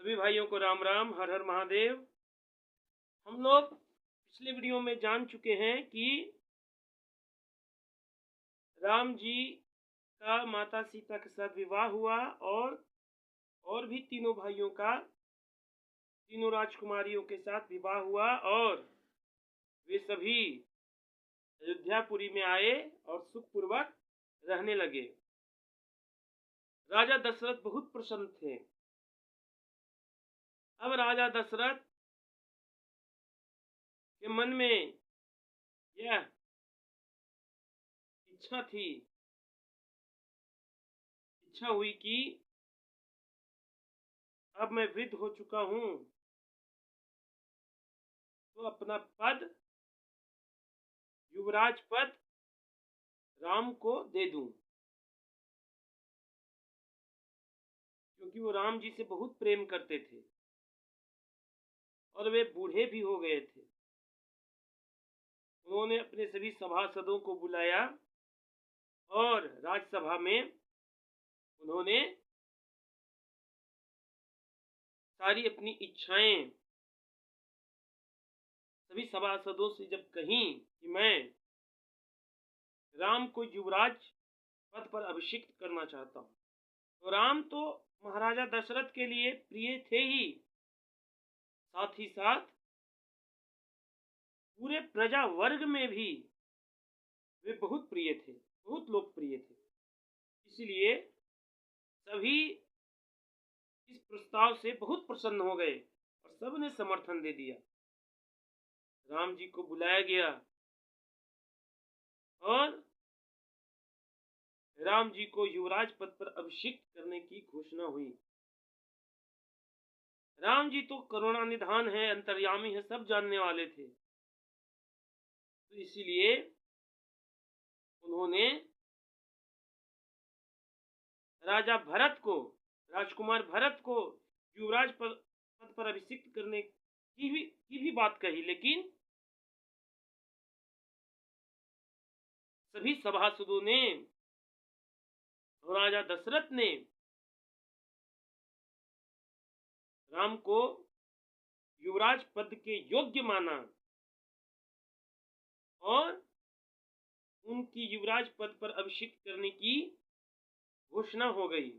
सभी भाइयों को राम राम, हर हर महादेव। हम लोग पिछले वीडियो में जान चुके हैं कि राम जी का माता सीता के साथ विवाह हुआ और भी तीनों भाइयों का तीनों राजकुमारियों के साथ विवाह हुआ और वे सभी अयोध्यापुरी में आए और सुखपूर्वक रहने लगे। राजा दशरथ बहुत प्रसन्न थे। अब राजा दशरथ के मन में यह इच्छा हुई कि अब मैं वृद्ध हो चुका हूं तो अपना पद, युवराज पद राम को दे दूं, क्योंकि वो राम जी से बहुत प्रेम करते थे और वे बूढ़े भी हो गए थे। उन्होंने अपने सभी सभासदों को बुलाया और राज्यसभा में उन्होंने सारी अपनी इच्छाएं सभी सभासदों से जब कहीं कि मैं राम को युवराज पद पर अभिषिक्त करना चाहता हूं, तो राम तो महाराजा दशरथ के लिए प्रिय थे ही, साथ ही साथ पूरे प्रजा वर्ग में भी वे बहुत प्रिय थे, बहुत लोकप्रिय थे। इसलिए सभी इस प्रस्ताव से बहुत प्रसन्न हो गए और सबने समर्थन दे दिया। राम जी को बुलाया गया और राम जी को युवराज पद पर अभिषिक्त करने की घोषणा हुई। राम जी तो करुणा निधान है, अंतर्यामी है, सब जानने वाले थे, तो इसीलिए उन्होंने राजकुमार भरत को युवराज पद पर अभिषिक्त करने की भी बात कही, लेकिन सभी सभासदों ने और राजा दशरथ ने राम को युवराज पद के योग्य माना और उनकी युवराज पद पर अभिषिक्त करने की घोषणा हो गई।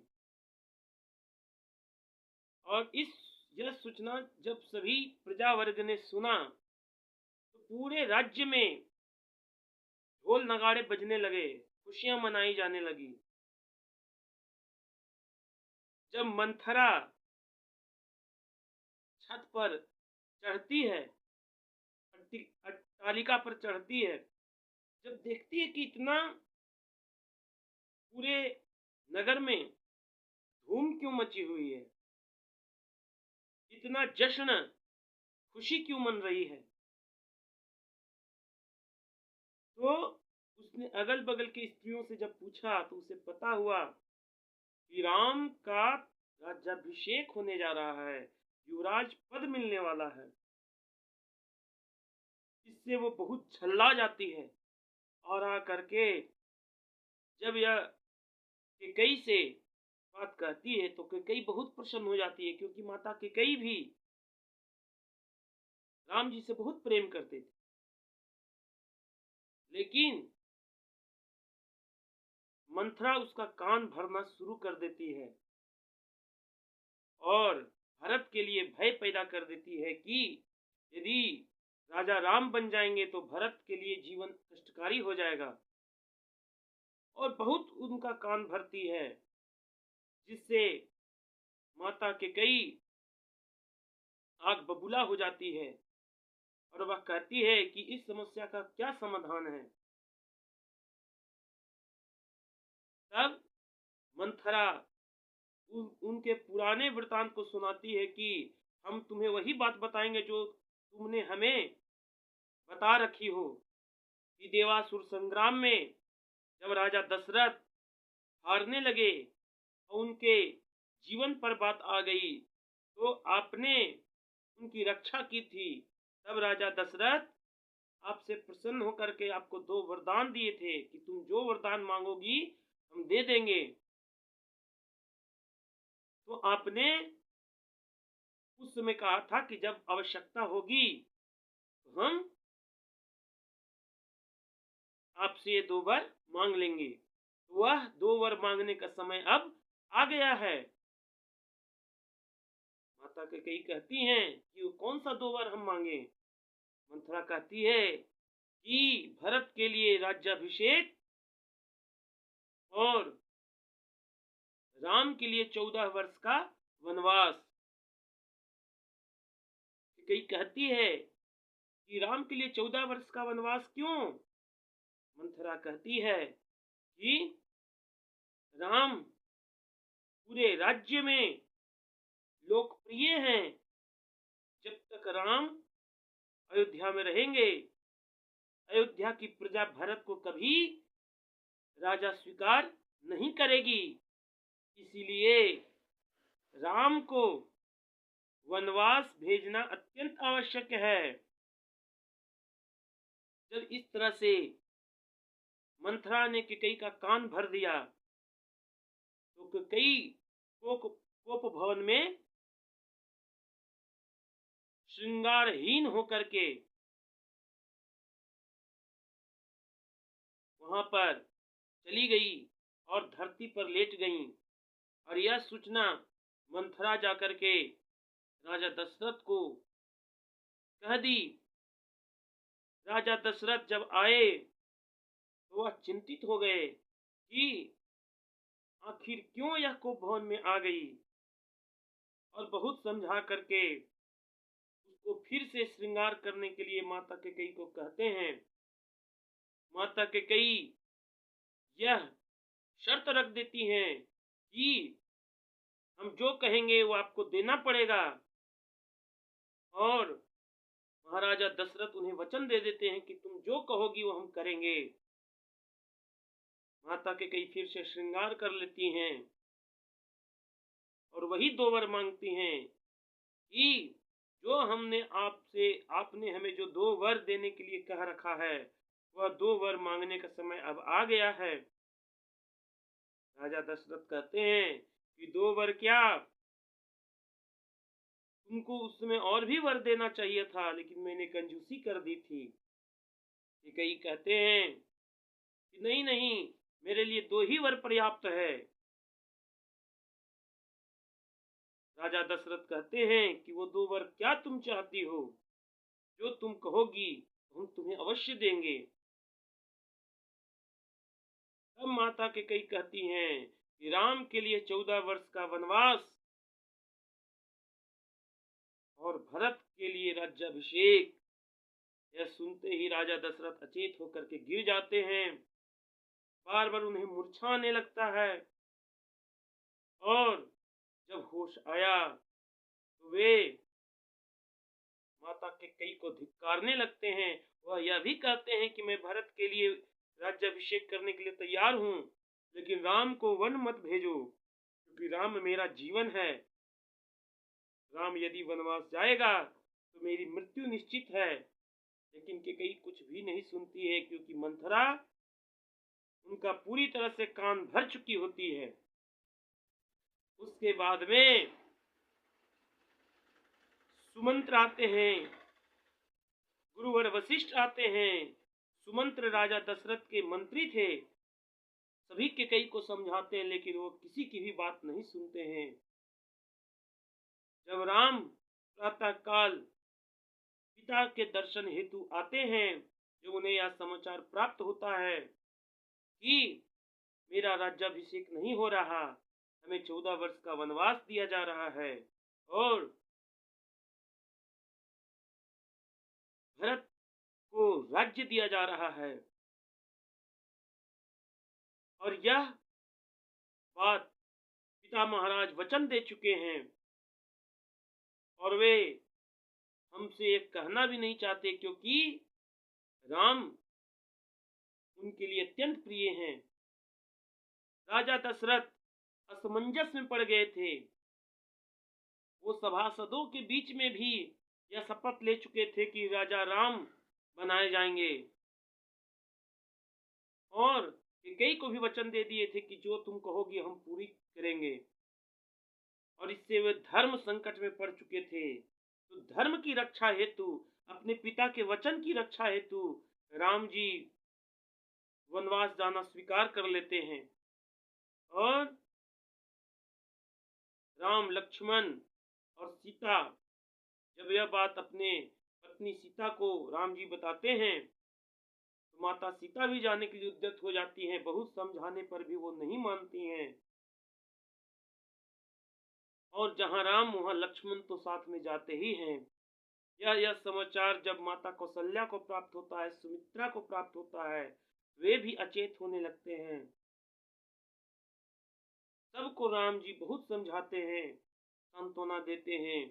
और यह सूचना जब सभी प्रजा वर्ग ने सुना तो पूरे राज्य में ढोल नगाड़े बजने लगे, खुशियां मनाई जाने लगी। जब मंथरा छत पर चढ़ती है, अट्टालिका पर चढ़ती है, जब देखती है कि इतना पूरे नगर में धूम क्यों मची हुई है, इतना जश्न, खुशी क्यों मन रही है, तो उसने अगल बगल की स्त्रियों से जब पूछा तो उसे पता हुआ कि राम का राज्याभिषेक होने जा रहा है, युवराज पद मिलने वाला है। इससे वो बहुत झल्ला जाती है और आकर के जब यह कैकेयी से बात कहती है तो कैकेयी बहुत प्रसन्न हो जाती है, क्योंकि माता कैकेयी भी राम जी से बहुत प्रेम करते थे। लेकिन मंथरा उसका कान भरना शुरू कर देती है और भरत के लिए भय पैदा कर देती है कि यदि राजा राम बन जाएंगे तो भरत के लिए जीवन कष्टकारी हो जाएगा, और बहुत उनका कान भरती है, जिससे माता कैकेयी आग बबूला हो जाती है और वह कहती है कि इस समस्या का क्या समाधान है। तब मंथरा उनके पुराने वृतांत को सुनाती है कि हम तुम्हें वही बात बताएंगे जो तुमने हमें बता रखी हो कि देवासुर संग्राम में जब राजा दशरथ हारने लगे और उनके जीवन पर बात आ गई तो आपने उनकी रक्षा की थी। तब राजा दशरथ आपसे प्रसन्न होकर के आपको 2 वरदान दिए थे कि तुम जो वरदान मांगोगी हम दे देंगे। तो आपने उस समय कहा था कि जब आवश्यकता होगी तो हम आपसे ये 2 वर मांग लेंगे। तो वह 2 वर मांगने का समय अब आ गया है। माता कैकेयी कहती हैं कि वो कौन सा 2 वर हम मांगे। मंथरा कहती है कि भरत के लिए राज्याभिषेक और राम के लिए 14 वर्ष का वनवास। कैकेयी कहती है कि राम के लिए 14 वर्ष का वनवास क्यों? मंथरा कहती है कि राम पूरे राज्य में लोकप्रिय हैं। जब तक राम अयोध्या में रहेंगे, अयोध्या की प्रजा भरत को कभी राजा स्वीकार नहीं करेगी। इसीलिए राम को वनवास भेजना अत्यंत आवश्यक है। जब इस तरह से मंथरा ने कैकेयी का कान भर दिया तो कैकेयी कोप भवन में श्रृंगारहीन होकर के वहां पर चली गई और धरती पर लेट गई। और यह सूचना मंथरा जाकर के राजा दशरथ को कह दी। राजा दशरथ जब आए तो वह चिंतित हो गए कि आखिर क्यों यह कोप भवन में आ गई, और बहुत समझा करके उसको फिर से श्रृंगार करने के लिए माता कैकेयी को कहते हैं। माता कैकेयी यह शर्त रख देती हैं कि हम जो कहेंगे वो आपको देना पड़ेगा। और महाराजा दशरथ उन्हें वचन दे देते हैं कि तुम जो कहोगी वो हम करेंगे। माता कैकेयी फिर से श्रृंगार कर लेती हैं और वही 2 वर मांगती हैं कि जो आपने हमें जो 2 वर देने के लिए कह रखा है, वह 2 वर मांगने का समय अब आ गया है। राजा दशरथ कहते हैं कि 2 वर क्या, तुमको उस समय और भी वर देना चाहिए था, लेकिन मैंने कंजूसी कर दी थी। कैकेयी कहते हैं कि नहीं नहीं, मेरे लिए 2 ही वर पर्याप्त है। राजा दशरथ कहते हैं कि वो 2 वर क्या तुम चाहती हो? जो तुम कहोगी हम तुम्हें अवश्य देंगे। तब माता कैकेयी कहती हैं कि राम के लिए 14 वर्ष का वनवास और भरत के लिए राज्याभिषेक। यह सुनते ही राजा दशरथ अचेत होकर के गिर जाते हैं। बार बार उन्हें मूर्छा आने लगता है और जब होश आया तो वे माता कैकेयी को धिक्कारने लगते हैं। वह यह भी कहते हैं कि मैं भरत के लिए राज्याभिषेक करने के लिए तैयार हूं, लेकिन राम को वन मत भेजो, क्योंकि राम मेरा जीवन है। राम यदि वनवास जाएगा तो मेरी मृत्यु निश्चित है। लेकिन कैकेयी कुछ भी नहीं सुनती है, क्योंकि मंथरा उनका पूरी तरह से कान भर चुकी होती है। उसके बाद में सुमंत्र आते हैं, गुरुवर वशिष्ठ आते हैं। सुमंत्र राजा दशरथ के मंत्री थे, सभी कैकेयी को समझाते हैं, लेकिन वो किसी की भी बात नहीं सुनते हैं। जब राम प्रातः काल पिता के दर्शन हेतु आते हैं, जब उन्हें यह समाचार प्राप्त होता है कि मेरा राज्याभिषेक नहीं हो रहा, हमें 14 वर्ष का वनवास दिया जा रहा है और भरत को राज्य दिया जा रहा है, और यह बात पिता महाराज वचन दे चुके हैं और वे हमसे एक कहना भी नहीं चाहते, क्योंकि राम उनके लिए अत्यंत प्रिय हैं। राजा दशरथ असमंजस में पड़ गए थे। वो सभासदों के बीच में भी यह शपथ ले चुके थे कि राजा राम बनाए जाएंगे, और कैकेयी को भी वचन दे दिए थे कि जो तुम कहोगी हम पूरी करेंगे। और इससे वे धर्म संकट में पड़ चुके थे। तो धर्म की रक्षा हेतु, अपने पिता के वचन की रक्षा हेतु राम जी वनवास जाना स्वीकार कर लेते हैं। और राम, लक्ष्मण और सीता जब यह बात अपने पत्नी सीता को राम जी बताते हैं, तो माता सीता भी जाने के लिए उद्यत हो जाती हैं। बहुत समझाने पर भी वो नहीं मानती हैं। और जहाँ राम वहाँ लक्ष्मण तो साथ में जाते ही हैं। यह समाचार जब माता कौशल्या को प्राप्त होता है, सुमित्रा को प्राप्त होता है, वे भी अचेत होने लगते हैं। सबको राम जी बहुत समझाते हैं, सांत्वना देते हैं।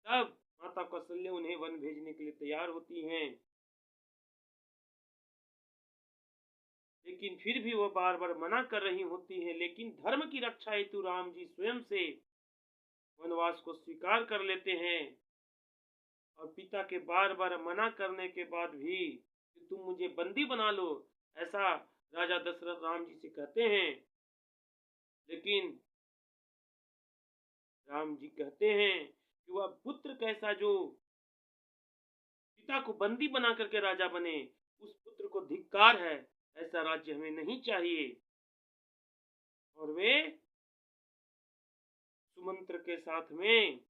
तब माता कौशल्या उन्हें वन भेजने के लिए तैयार होती हैं। लेकिन फिर भी वह बार बार मना कर रही होती हैं। लेकिन धर्म की रक्षा हेतु राम जी स्वयं से वनवास को स्वीकार कर लेते हैं। और पिता के बार बार मना करने के बाद भी कि तुम मुझे बंदी बना लो, ऐसा राजा दशरथ राम जी से कहते हैं। लेकिन राम जी कहते हैं कि वह पुत्र कैसा जो पिता को बंदी बना करके राजा बने, उस पुत्र को धिक्कार है, ऐसा राज्य हमें नहीं चाहिए। और वे सुमंत्र के साथ में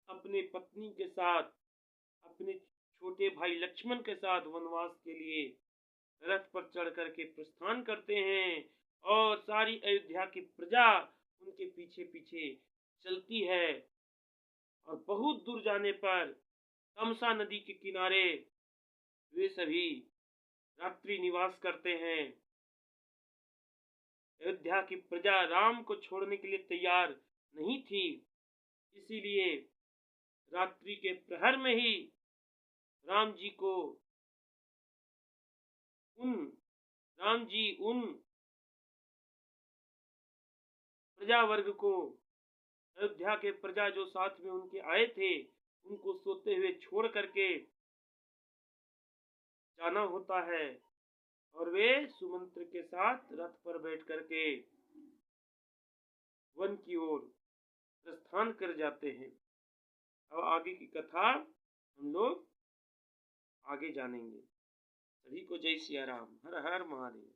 अपने पत्नी के साथ, अपने छोटे भाई लक्ष्मण के साथ वनवास के लिए रथ पर चढ़ करके प्रस्थान करते हैं। और सारी अयोध्या की प्रजा उनके पीछे पीछे चलती है। और बहुत दूर जाने पर तमसा नदी के किनारे वे सभी रात्रि निवास करते हैं। अयोध्या की प्रजा राम को छोड़ने के लिए तैयार नहीं थी, इसीलिए रात्रि के प्रहर में ही राम जी को उन राम जी उन प्रजा वर्ग को, अयोध्या के प्रजा जो साथ में उनके आए थे, उनको सोते हुए छोड़ करके जाना होता है। और वे सुमंत्र के साथ रथ पर बैठ करके वन की ओर प्रस्थान कर जाते हैं। अब आगे की कथा हम लोग आगे जानेंगे। सभी को जय सिया राम। हर हर महादेव।